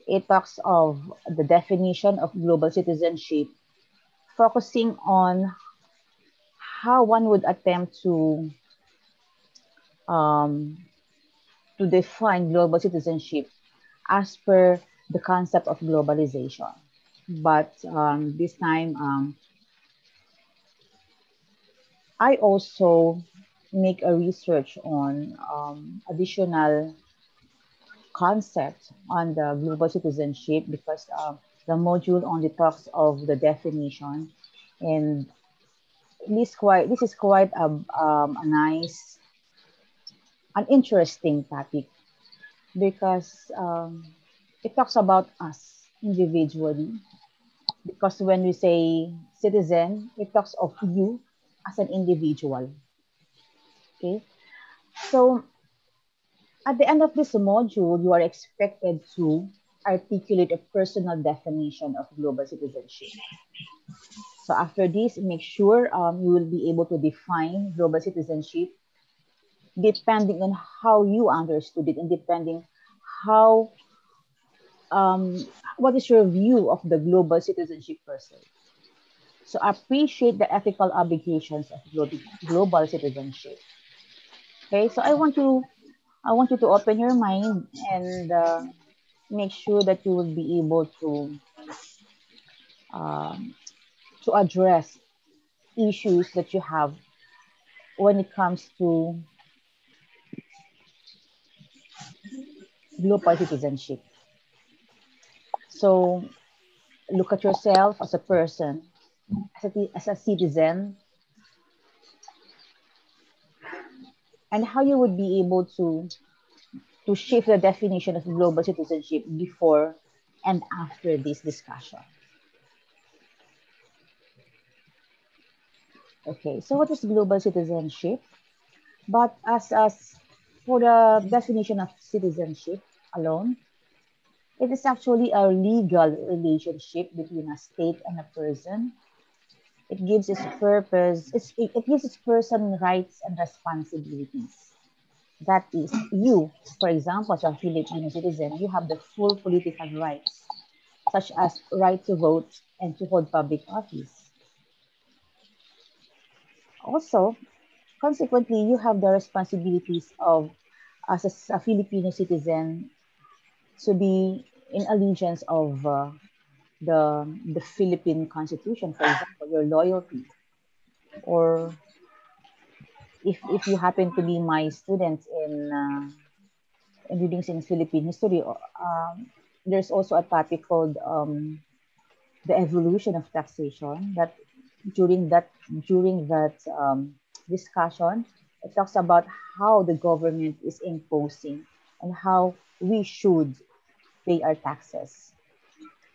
It talks of the definition of global citizenship, focusing on how one would attempt um, to define global citizenship as per the concept of globalization. But this time, I also make a research on additional concept on the global citizenship because the module only talks of the definition, and this is quite a nice, an interesting topic because it talks about us individually. Because when we say citizen, it talks of you as an individual. Okay, so at the end of this module, you are expected to articulate a personal definition of global citizenship. So after this, make sure you will be able to define global citizenship depending on how you understood it and depending how what is your view of the global citizenship per se. So appreciate the ethical obligations of global citizenship. Okay, so I want you to open your mind and make sure that you will be able um, to address issues that you have when it comes to global citizenship. So look at yourself as a person, as a citizen, and how you would be able to shift the definition of global citizenship before and after this discussion. Okay, so what is global citizenship? But as for the definition of citizenship alone, it is actually a legal relationship between a state and a person. It gives its purpose, it gives its person rights and responsibilities. That is, you, for example, as a Filipino citizen, you have the full political rights, such as right to vote and to hold public office. Also, consequently, you have the responsibilities of, as a Filipino citizen, to be in allegiance of the Philippine Constitution, for example, your loyalty, or if you happen to be my student in readings in Philippine history, there's also a topic called the evolution of taxation. That during that during that discussion, it talks about how the government is imposing and how we should pay our taxes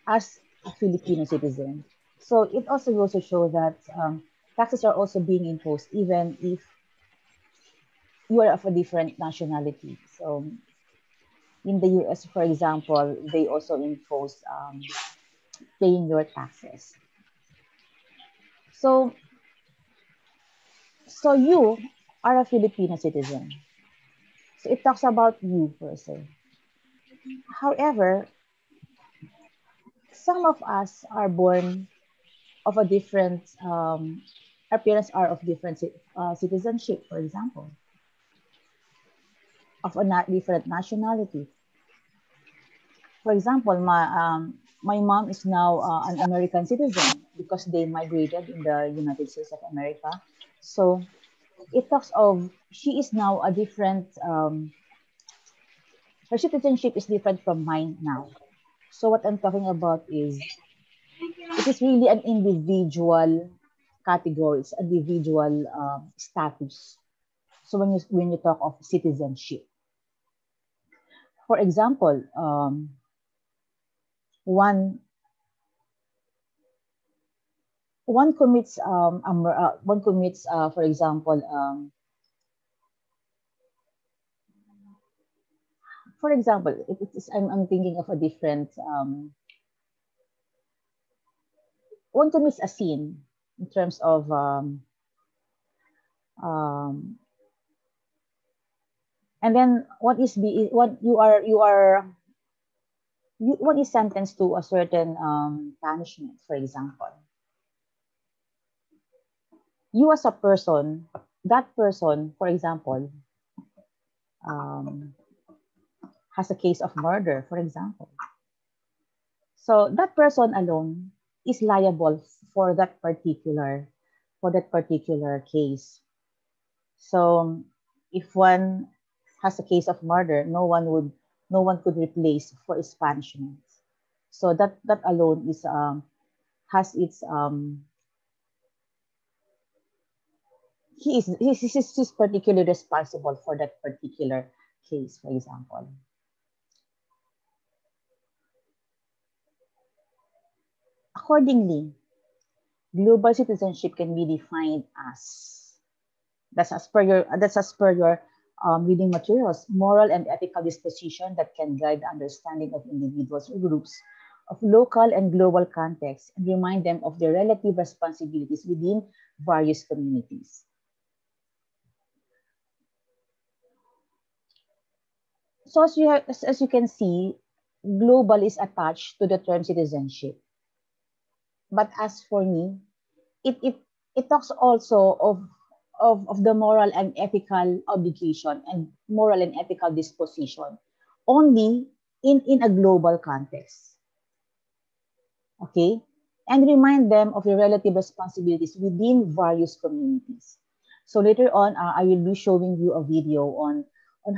as a Filipino citizen. So it also goes to show that taxes are also being imposed even if you are of a different nationality. So in the US, for example, they also impose paying your taxes. So, so you are a Filipino citizen. So it talks about you per se. However, some of us are born of a different our parents are of different citizenship, for example, of a different nationality. For example, my mom is now an American citizen because they migrated in the United States of America. So it talks of she is now a different her citizenship is different from mine now. So what I'm talking about is it is really an individual category, it's individual status. So when you talk of citizenship, for example, one one commits for example I'm thinking of a different one commits a sin in terms of um, and then what you are one is sentenced to a certain punishment, for example. You as a person, that person, for example, um, has a case of murder, for example. So that person alone is liable for that particular case. So if one has a case of murder, no one could replace for his punishment. So that alone is has its he's particularly responsible for that particular case, for example. Accordingly, global citizenship can be defined as that's as per your reading materials, moral and ethical disposition that can guide the understanding of individuals or groups of local and global contexts and remind them of their relative responsibilities within various communities. So as you can see, global is attached to the term citizenship. But as for me, it it, it talks also of the moral and ethical obligation and moral and ethical disposition only in a global context. Okay? And remind them of their relative responsibilities within various communities. So later on, I will be showing you a video on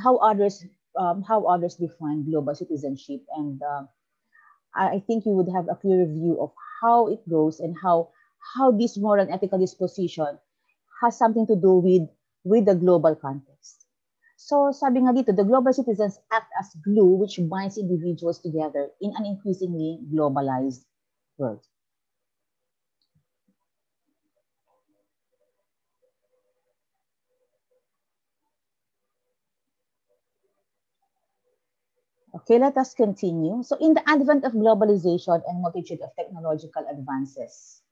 how others define global citizenship, and I think you would have a clear view of how it goes and how this moral and ethical disposition has something to do with the global context. So sabi nga dito, the global citizens act as glue which binds individuals together in an increasingly globalized world. Okay, let us continue. So in the advent of globalization and multitude of technological advancements,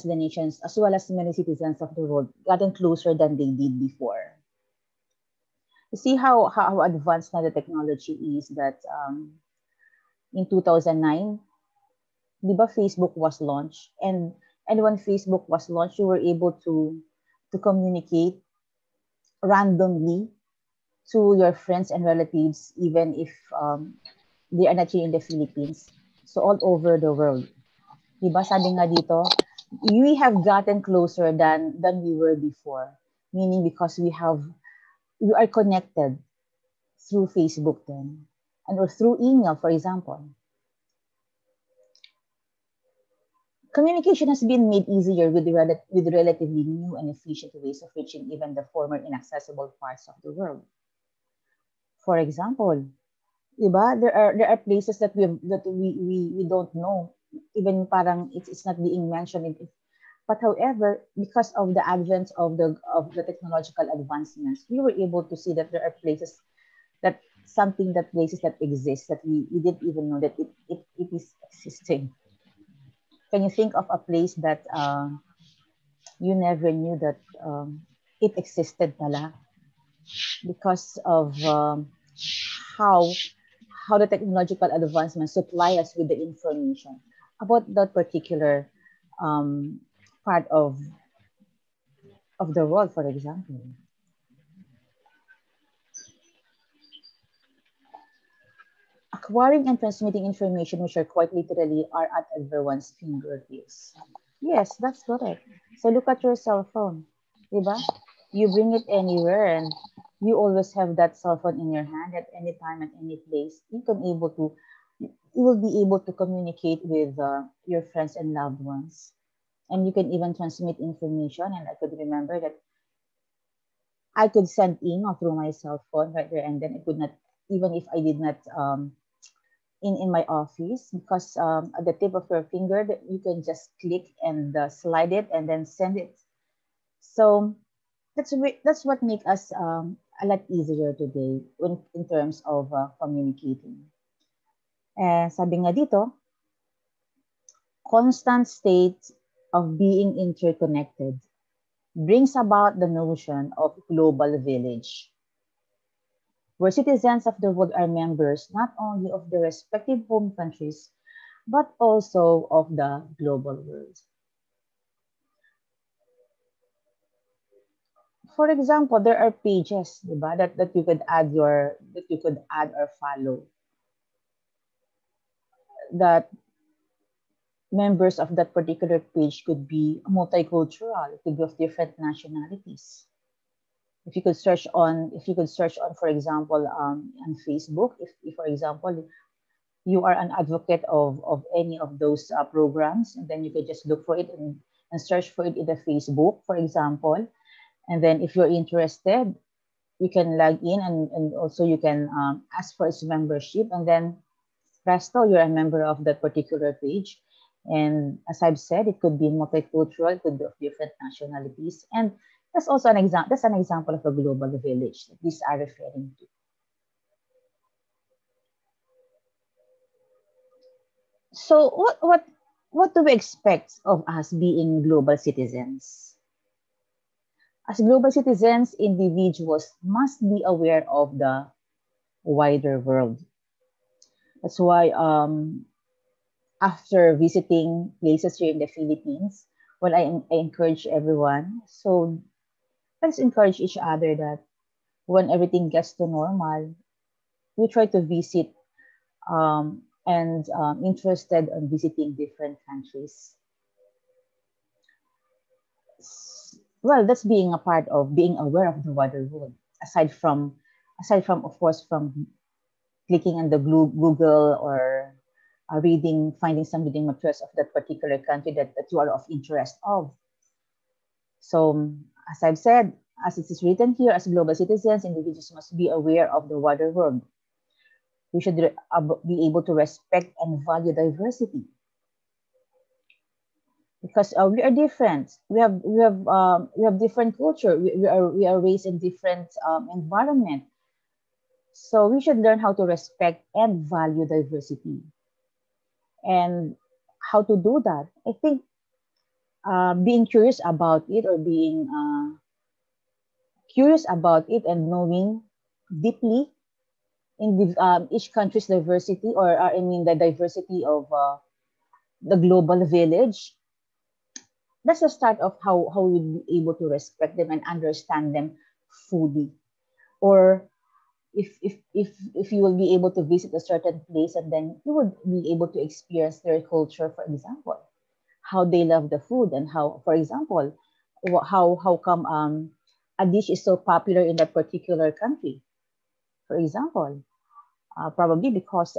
the nations, as well as many citizens of the world, gotten closer than they did before. You see how advanced now the technology is that in 2009, di ba Facebook was launched? And when Facebook was launched, you were able to communicate randomly to your friends and relatives, even if they are not here in the Philippines. So all over the world. Di ba? Sabi nga dito, we have gotten closer than we were before. Meaning because we are connected through Facebook then. And or through email, for example. Communication has been made easier with relatively new and efficient ways of reaching even the former inaccessible parts of the world. For example, diba, there are places that we don't know. Even parang it's not being mentioned. But however, because of the advent of the technological advancements, we were able to see that there are places that places that exist that we didn't even know that it is existing. Can you think of a place that you never knew that it existed pala because of how how the technological advancements supply us with the information about that particular um, part of the world, for example. Acquiring and transmitting information which are quite literally are at everyone's fingertips. Yes, that's correct. So look at your cell phone, diba? You bring it anywhere and you always have that cell phone in your hand at any time, at any place. You will be able to communicate with your friends and loved ones. And you can even transmit information. And I could remember that I could send email through my cell phone right there and then. It could not, even if I did not in my office, because at the tip of your finger that you can just click and slide it and then send it. So that's what makes us a lot easier today in terms of communicating. Sabi nga dito, constant state of being interconnected brings about the notion of global village, where citizens of the world are members not only of their respective home countries, but also of the global world. For example, there are pages, diba, that you could add or follow, that members of that particular page could be multicultural, it could be of different nationalities. If you could search on, for example, on Facebook, if for example, you are an advocate of any of those programs, and then you could just look for it and search for it in the Facebook, for example. And then if you're interested, you can log in, and also you can ask for its membership, and then presto, you're a member of that particular page. And as I've said, it could be multicultural, it could be of different nationalities. And that's also that's an example of a global village that these are referring to. So what do we expect of us being global citizens? As global citizens, individuals must be aware of the wider world. That's why after visiting places here in the Philippines, well, I encourage everyone. So let's encourage each other that when everything gets to normal, we try to visit and interested in visiting different countries. Well, that's being a part of being aware of the wider world. Aside from of course from clicking on the Google or finding some reading materials of that particular country that you are of interest of. So, as I've said, as it is written here, as global citizens, individuals must be aware of the wider world. We should be able to respect and value diversity because we are different. We have different culture. We are raised in different environment. So we should learn how to respect and value diversity. And how to do that? I think being curious about it, or being curious about it and knowing deeply in each country's diversity, or I mean the diversity of the global village. That's the start of how we'll be able to respect them and understand them fully. Or if you will be able to visit a certain place, and then you would be able to experience their culture, for example, how they love the food, and how, for example, how come a dish is so popular in that particular country, for example, probably because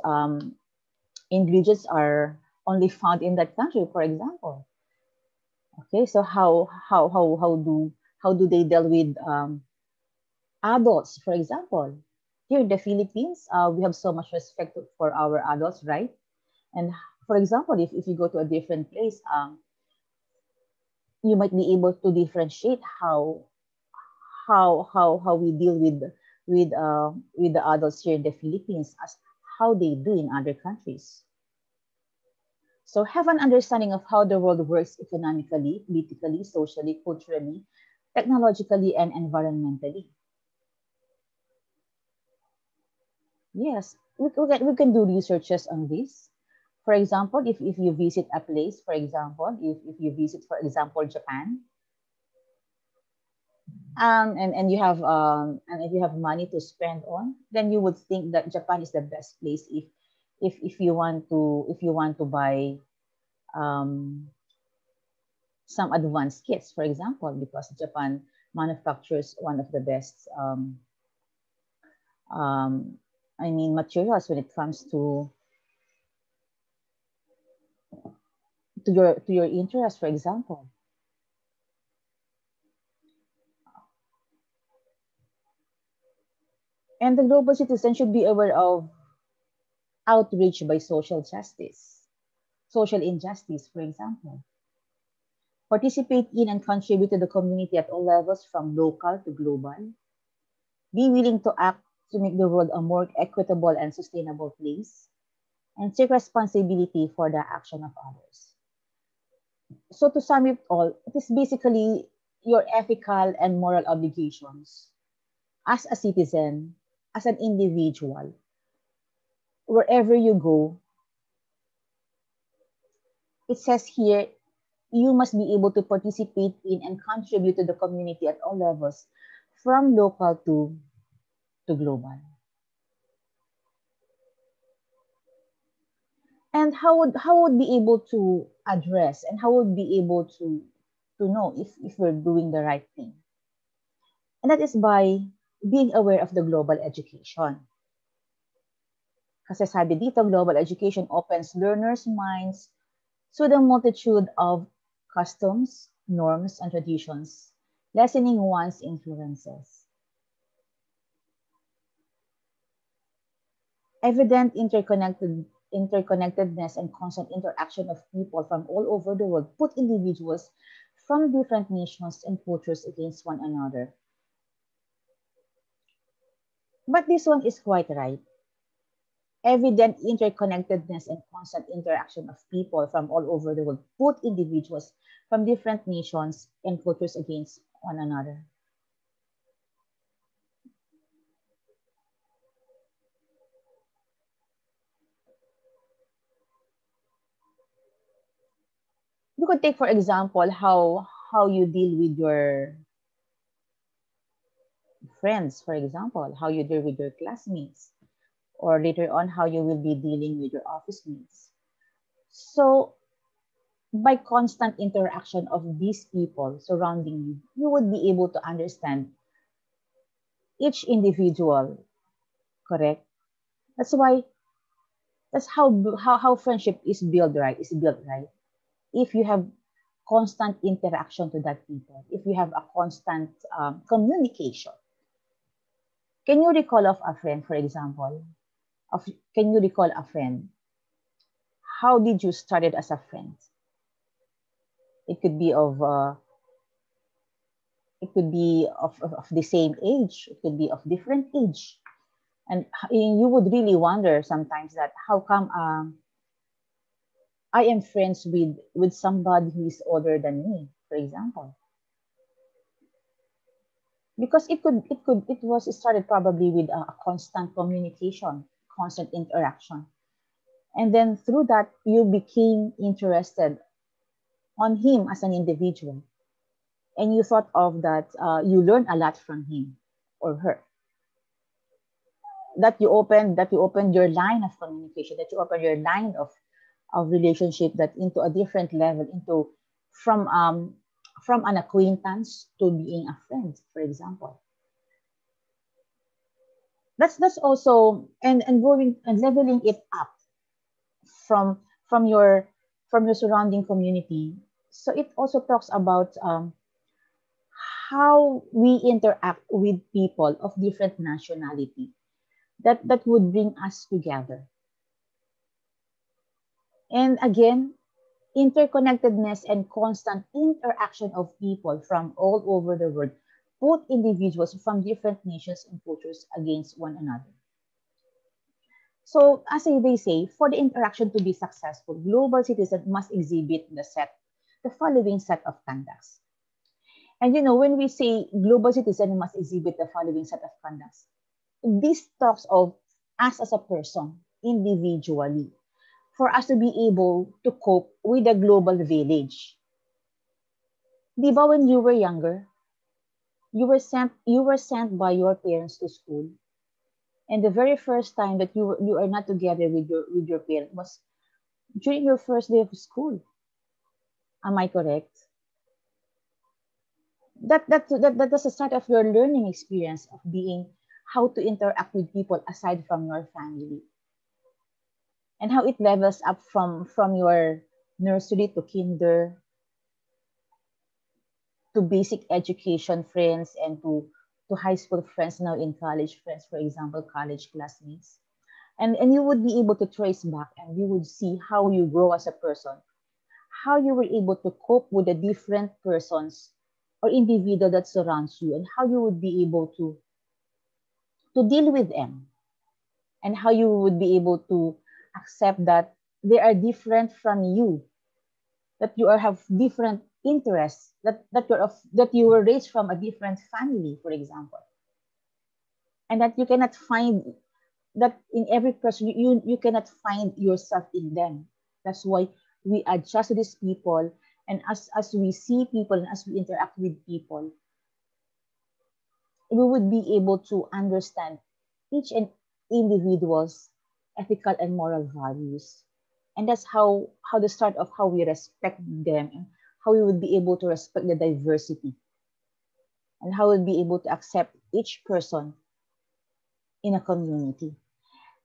ingredients are only found in that country, for example. Okay, so how do they deal with adults, for example? Here in the Philippines, we have so much respect for our adults, right? And for example, if you go to a different place, you might be able to differentiate how we deal with the adults here in the Philippines as how they do in other countries. So have an understanding of how the world works economically, politically, socially, culturally, technologically, and environmentally. Yes, we can do researches on this. For example, if you visit a place, for example, if you visit, for example, Japan, and if you have money to spend on, then you would think that Japan is the best place if you want to buy um, some advanced kits, for example, because Japan manufactures one of the best um, materials when it comes to your interest, for example. And the global citizen should be aware of outrage by social injustice, for example. Participate in and contribute to the community at all levels, from local to global. Be willing to act to make the world a more equitable and sustainable place. And take responsibility for the action of others. So to sum it all, it is basically your ethical and moral obligations as a citizen as an individual, wherever you go, it says here, you must be able to participate in and contribute to the community at all levels, from local to global. And how would be able to address, and how would be able to know if we're doing the right thing? And that is by being aware of the global education. Kasi sabi dito, global education opens learners' minds to the multitude of customs, norms, and traditions, lessening one's influences. Evident interconnectedness and constant interaction of people from all over the world put individuals from different nations and cultures against one another. But this one is quite right. Evident interconnectedness and constant interaction of people from all over the world put individuals from different nations and cultures against one another. You could take, for example, how you deal with your friends, for example, how you deal with your classmates, or later on, how you will be dealing with your office mates. So, by constant interaction of these people surrounding you, you would be able to understand each individual, correct? That's why that's how friendship is built, right? Is built, right? If you have constant interaction to that people, if you have a constant communication. Can you recall of a friend, for example? Of Can you recall a friend? How did you started as a friend? It could be of the same age. It could be of different age, and you would really wonder sometimes that how come I am friends with somebody who is older than me, for example, because it was started probably with a constant communication, constant interaction, and then through that you became interested on him as an individual, and you thought of that you learned a lot from him or her, that you opened your line of communication, that you opened your line of relationship, that into a different level, into from um from an acquaintance to being a friend, for example. That's also, and going and leveling it up from from your from your surrounding community. So it also talks about how we interact with people of different nationality, that would bring us together. And again, interconnectedness and constant interaction of people from all over the world put individuals from different nations and cultures against one another. So, as they say, for the interaction to be successful, global citizens must exhibit the following set of conducts. And when we say global citizen must exhibit the following set of conducts, this talks of us as a person, individually, for us to be able to cope with the global village. Di ba when you were younger, you were sent by your parents to school, and the very first time that you are not together with your parent was during your first day of school. Am I correct? That's the start of your learning experience of being how to interact with people aside from your family, and how it levels up from your nursery to kinder to basic education friends, and to high school friends, now in college friends, for example, college classmates. And you would be able to trace back, and you would see how you grow as a person, how you were able to cope with the different persons or individual that surrounds you, and how you would be able to deal with them, and how you would be able to accept that they are different from you, that you have different interests, that you were raised from a different family, for example. and that you cannot find that in every person. You cannot find yourself in them. That's why we adjust to these people, and as we see people and as we interact with people, we would be able to understand each and individual's ethical and moral values. And that's how the start of how we respect them, and how we would be able to respect the diversity, and how we'll be able to accept each person in a community.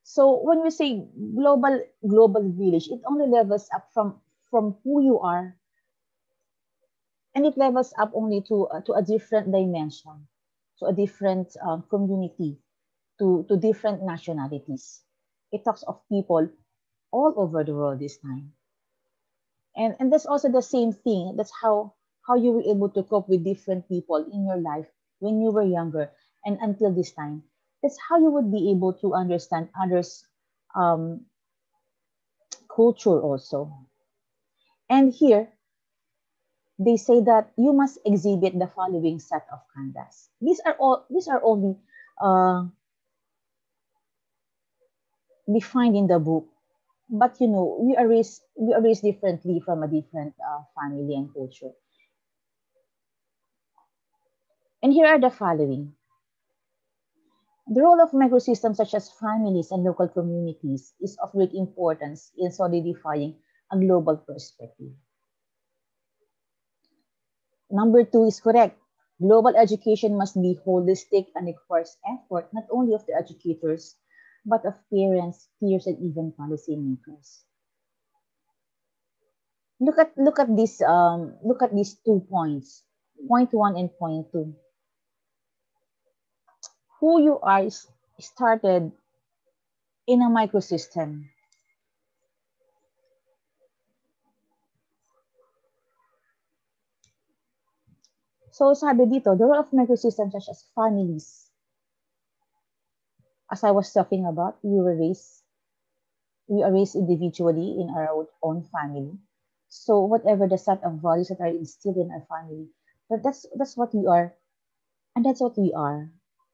So when we say global village, it only levels up from who you are, and it levels up only to a different dimension, to a different community, to different nationalities. It talks of people all over the world this time. And that's also the same thing. That's how you were able to cope with different people in your life when you were younger and until this time. That's how you would be able to understand others' um, culture also. And here they say that you must exhibit the following set of conducts. These are only uh, defined in the book, but we are raised differently from a different family and culture. And here are the following. The role of microsystems such as families and local communities is of great importance in solidifying a global perspective. Number two is correct. Global education must be holistic and requires effort not only of the educators, but of parents, peers, and even policymakers. Look at these 2 points, point one and point two. Who you are is started in a microsystem. So sabi dito, the role of microsystems such as families, as I was talking about, we are raised individually in our own family. So whatever the set of values that are instilled in our family, that's what we are, and that's what we are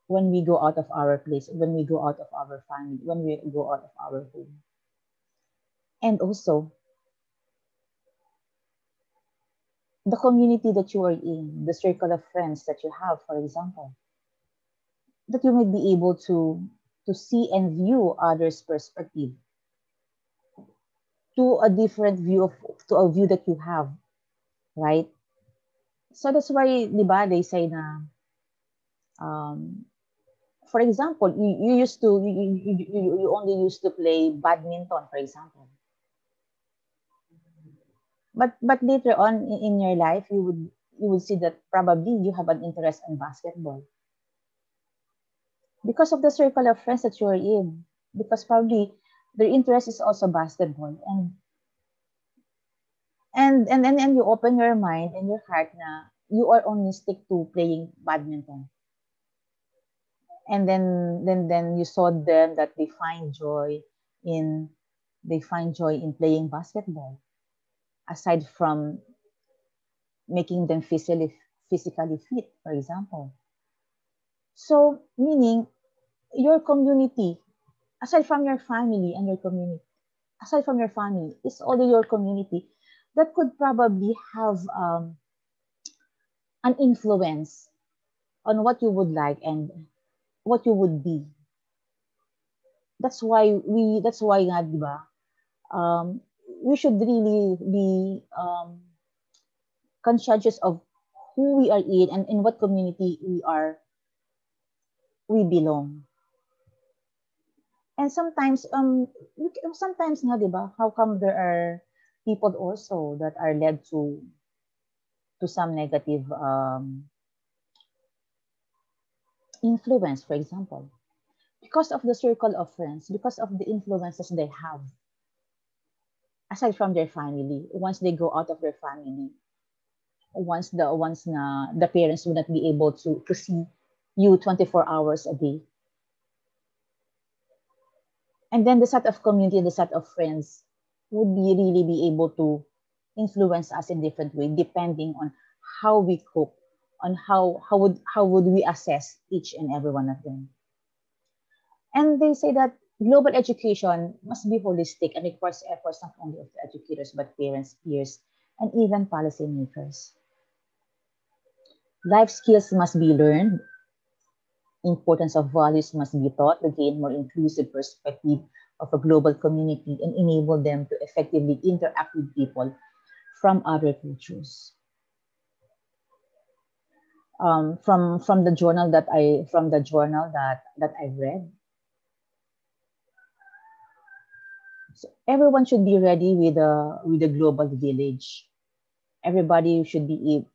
when we go out of our place, when we go out of our family, when we go out of our home. And also the community that you are in, the circle of friends that you have, for example, that you might be able to see and view others' perspective to a different view of to a view that you have, right? So that's why, di ba, they say na, um, for example, you only used to play badminton, for example. But later on in your life, you would see that probably you have an interest in basketball because of the circle of friends that you're in. Because probably their interest is also basketball, and you open your mind and your heart na you are only stick to playing badminton. And then you saw them that in they find joy in playing basketball, aside from making them physically fit, for example. So meaning your community, aside from your family and your community, aside from your family, it's only your community that could probably have an influence on what you would like and what you would be. That's why nga, di ba? We should really be conscientious of who we are in and in what community we belong. And sometimes nga, di ba, how come there are people also that are led to some negative influence, for example, because of the circle of friends, because of the influences they have aside from their family. Once they go out of their family, once na the parents will not be able to see you 24 hours a day, and then the set of community and the set of friends would be really be able to influence us in different way depending on how we cope, on how would we assess each and every one of them. And they say that global education must be holistic and requires efforts not only of the educators, but parents, peers, and even policymakers. Life skills must be learned, importance of values must be taught to gain more inclusive perspective of a global community and enable them to effectively interact with people from other cultures. From the journal that I read, so everyone should be ready with a global village. Everybody should be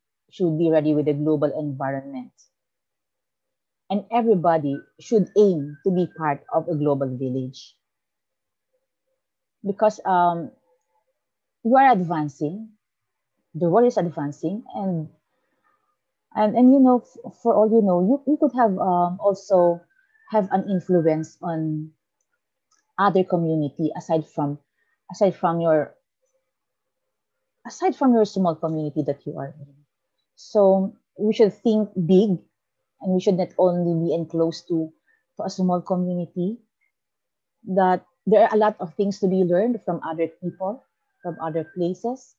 ready with a global environment, and everybody should aim to be part of a global village because you are advancing, the world is advancing, and you know, for all you know, you could have also have an influence on other community aside from your aside from your small community that you are in. So we should think big, and we should not only be enclosed to a small community. That there are a lot of things to be learned from other people, from other places,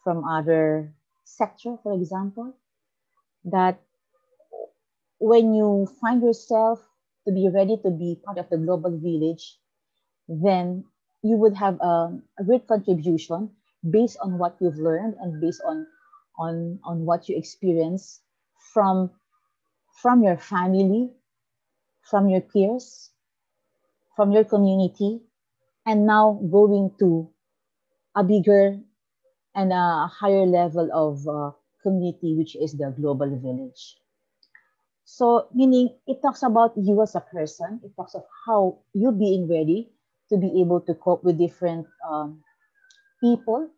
from other sector, for example. That when you find yourself to be ready to be part of the global village, then you would have a great contribution based on what you've learned and based on what you experience from from your family, from your peers, from your community, and now going to a bigger and a higher level of community, which is the global village. So, meaning it talks about you as a person. It talks of how you being ready to be able to cope with different people,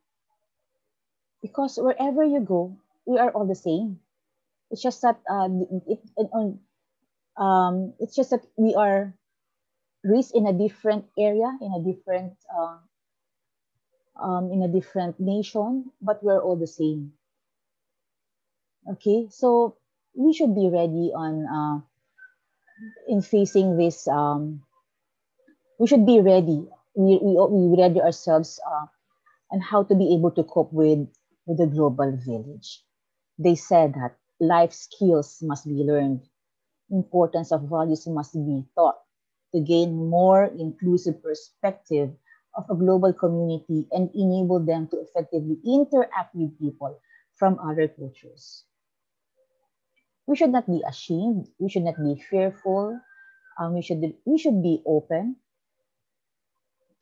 because wherever you go, we are all the same. It's just that it's just that we are raised in a different area, in a different nation, but we're all the same. Okay, so we should be ready on in facing this. We should be ready. We ready ourselves on how to be able to cope with the global village. They said that life skills must be learned, importance of values must be taught to gain more inclusive perspective of a global community and enable them to effectively interact with people from other cultures. We should not be ashamed. We should not be fearful. We should be open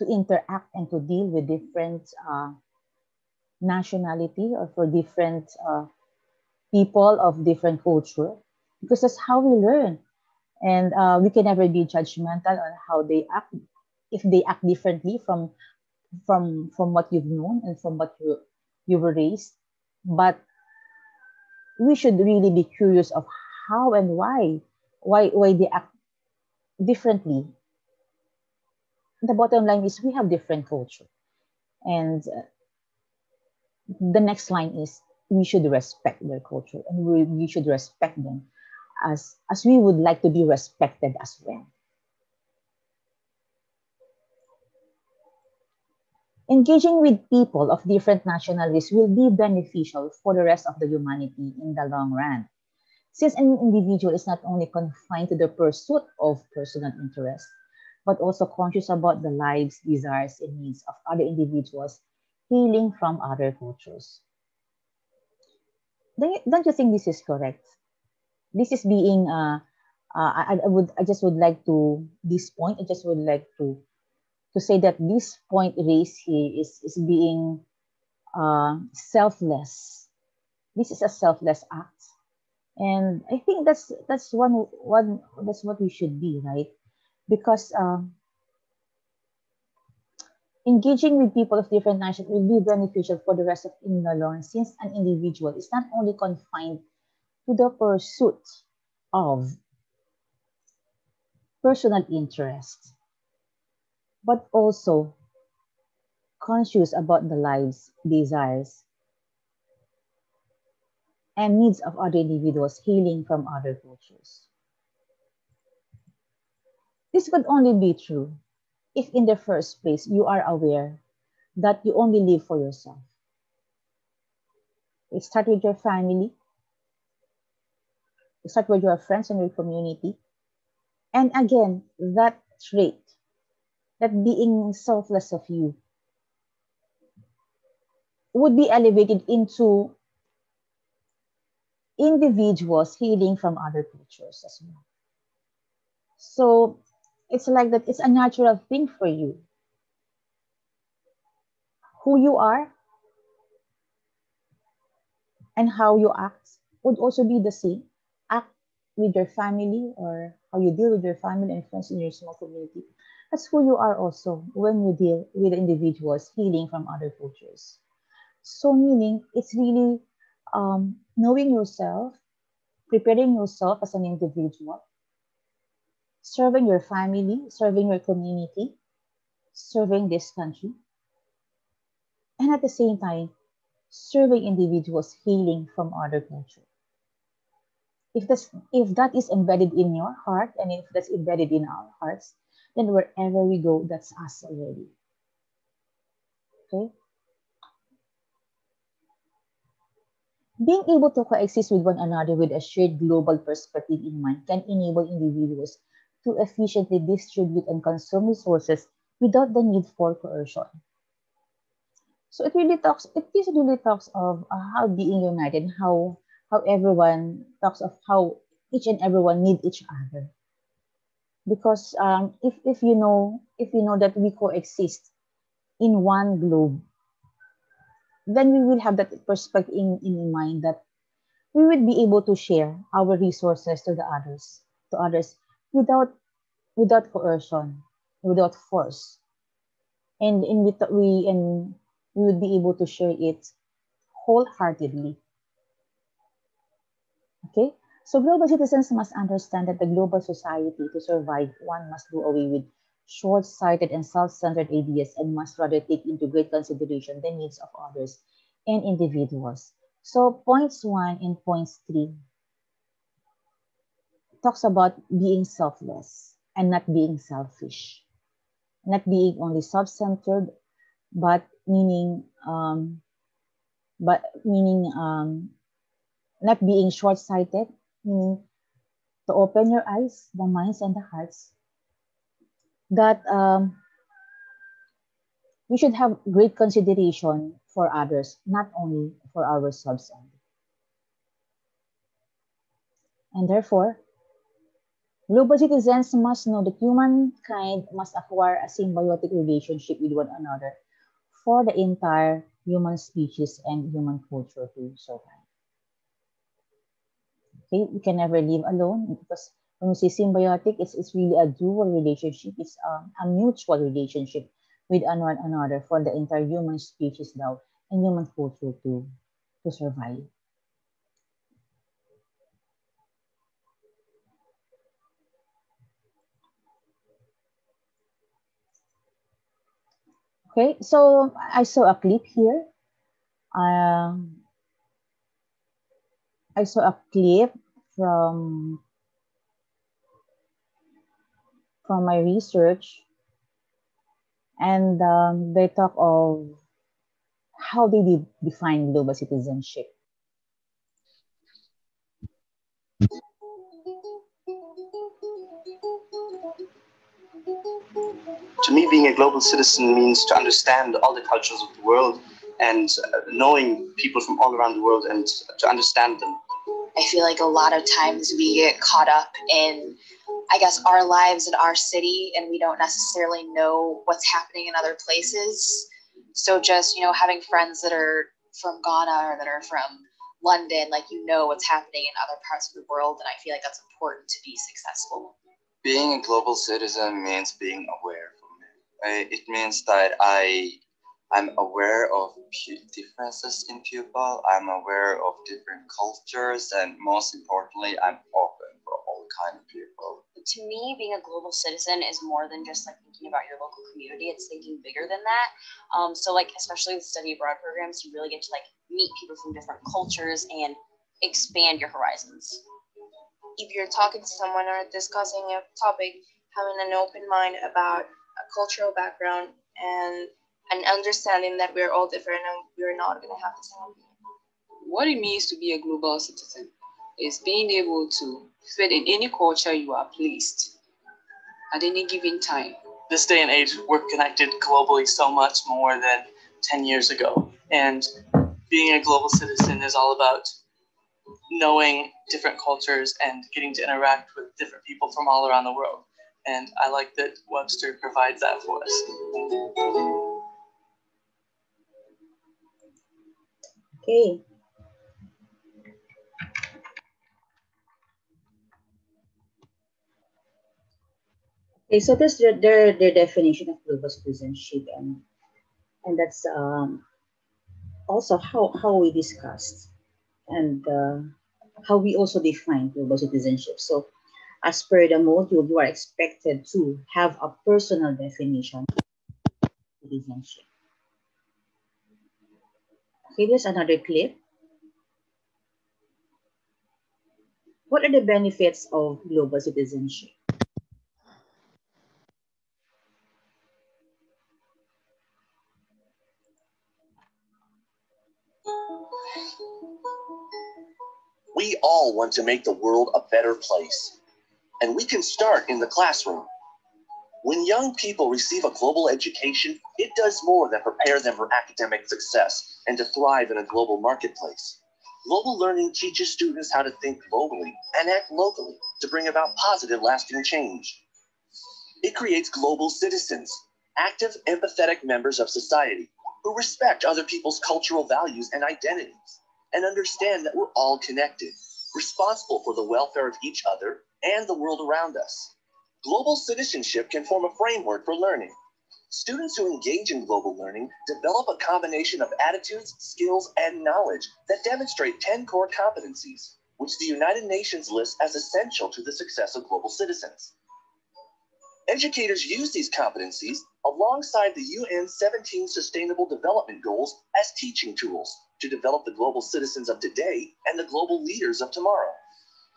to interact and to deal with different nationality or for different people of different culture, because that's how we learn. And we can never be judgmental on how they act if they act differently from what you've known and from what you were raised. But we should really be curious of how and why they act differently. The bottom line is we have different culture, and the next line is we should respect their culture, and we should respect them as we would like to be respected as well. Engaging with people of different nationalities will be beneficial for the rest of the humanity in the long run, since an individual is not only confined to the pursuit of personal interest, but also conscious about the lives, desires, and needs of other individuals hailing from other cultures. Don't you think this is correct? This is being I just would like to this point. I just would like to say that this point raised here is being selfless. This is a selfless act, and I think that's one that's what we should be, right? Because engaging with people of different nations will be beneficial for the rest of in the long, since an individual is not only confined to the pursuit of personal interest, but also conscious about the lives, desires, and needs of other individuals hailing from other cultures. This could only be true if in the first place you are aware that you only live for yourself. It starts with your family, it starts with your friends and your community. And again, that trait, that being selfless of you, would be elevated into individuals healing from other cultures as well. So it's like that, it's a natural thing for you. Who you are and how you act would also be the same. Act with your family, or how you deal with your family and friends in your small community. That's who you are also when you deal with individuals healing from other cultures. So, meaning it's really knowing yourself, preparing yourself as an individual, serving your family, serving your community, serving this country, and at the same time, serving individuals healing from other culture. If that is embedded in your heart, and if that's embedded in our hearts, then wherever we go, that's us already. Okay? Being able to coexist with one another with a shared global perspective in mind can enable individuals to efficiently distribute and consume resources without the need for coercion. So it really talks of how being united, how everyone talks of how each and everyone need each other. Because if you know that we coexist in one globe, then we will have that perspective in mind that we would be able to share our resources to others without coercion, without force, and we would be able to share it wholeheartedly. Okay? So global citizens must understand that the global society to survive, one must do away with short-sighted and self-centered ideas and must rather take into great consideration the needs of others and individuals. So points 1 and points 3 talks about being selfless and not being selfish, not being only self-centered, but meaning not being short-sighted, meaning to open your eyes, the minds, and the hearts, that we should have great consideration for others, not only for ourselves only. And therefore, global citizens must know that humankind must acquire a symbiotic relationship with one another for the entire human species and human culture to survive. Okay, we can never live alone because when we say symbiotic, it's really a dual relationship. It's a mutual relationship with one another for the entire human species now and human culture to survive. Okay, so I saw a clip here. Um, I saw a clip from from my research, and they talk of how they define global citizenship. To me, being a global citizen means to understand all the cultures of the world and knowing people from all around the world and to understand them. I feel like a lot of times we get caught up in, I guess, our lives in our city and we don't necessarily know what's happening in other places. So just, having friends that are from Ghana or that are from London, like what's happening in other parts of the world. And I feel like that's important to be successful. Being a global citizen means being aware for me. It means that I'm aware of differences in people. I'm aware of different cultures, and most importantly, I'm open for all kind of people. To me, being a global citizen is more than just like thinking about your local community. It's thinking bigger than that. So like especially with study abroad programs, you really get to like meet people from different cultures and expand your horizons. If you're talking to someone or discussing a topic, having an open mind about a cultural background and an understanding that we're all different and we're not going to have the same opinion. What it means to be a global citizen is being able to fit in any culture you are placed at any given time. This day and age, we're connected globally so much more than 10 years ago. And being a global citizen is all about knowing different cultures and getting to interact with different people from all around the world. And I like that Webster provides that for us. Okay. Okay, so that's their definition of global citizenship, and that's also how we discussed and how we also define global citizenship. So, as per the module, you are expected to have a personal definition of citizenship. Okay, there's another clip. What are the benefits of global citizenship? We all want to make the world a better place, and we can start in the classroom. When young people receive a global education, it does more than prepare them for academic success and to thrive in a global marketplace. Global learning teaches students how to think globally and act locally to bring about positive, lasting change. It creates global citizens, active, empathetic members of society who respect other people's cultural values and identities and understand that we're all connected, responsible for the welfare of each other and the world around us. Global citizenship can form a framework for learning. Students who engage in global learning develop a combination of attitudes, skills, and knowledge that demonstrate 10 core competencies, which the United Nations lists as essential to the success of global citizens. Educators use these competencies alongside the UN 17 Sustainable Development Goals as teaching tools to develop the global citizens of today and the global leaders of tomorrow.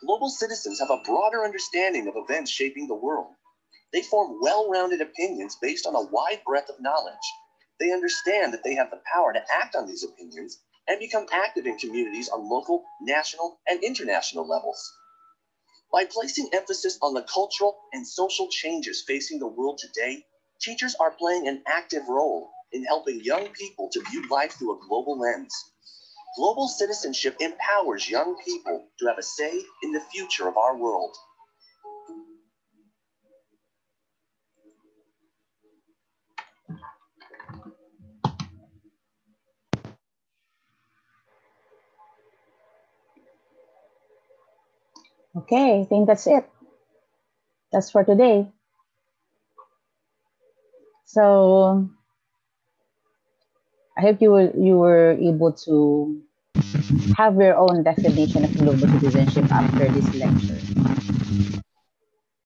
Global citizens have a broader understanding of events shaping the world. They form well-rounded opinions based on a wide breadth of knowledge. They understand that they have the power to act on these opinions and become active in communities on local, national, and international levels. By placing emphasis on the cultural and social changes facing the world today, teachers are playing an active role in helping young people to view life through a global lens. Global citizenship empowers young people to have a say in the future of our world. Okay, I think that's it. That's for today. So I hope you were able to have your own definition of global citizenship after this lecture.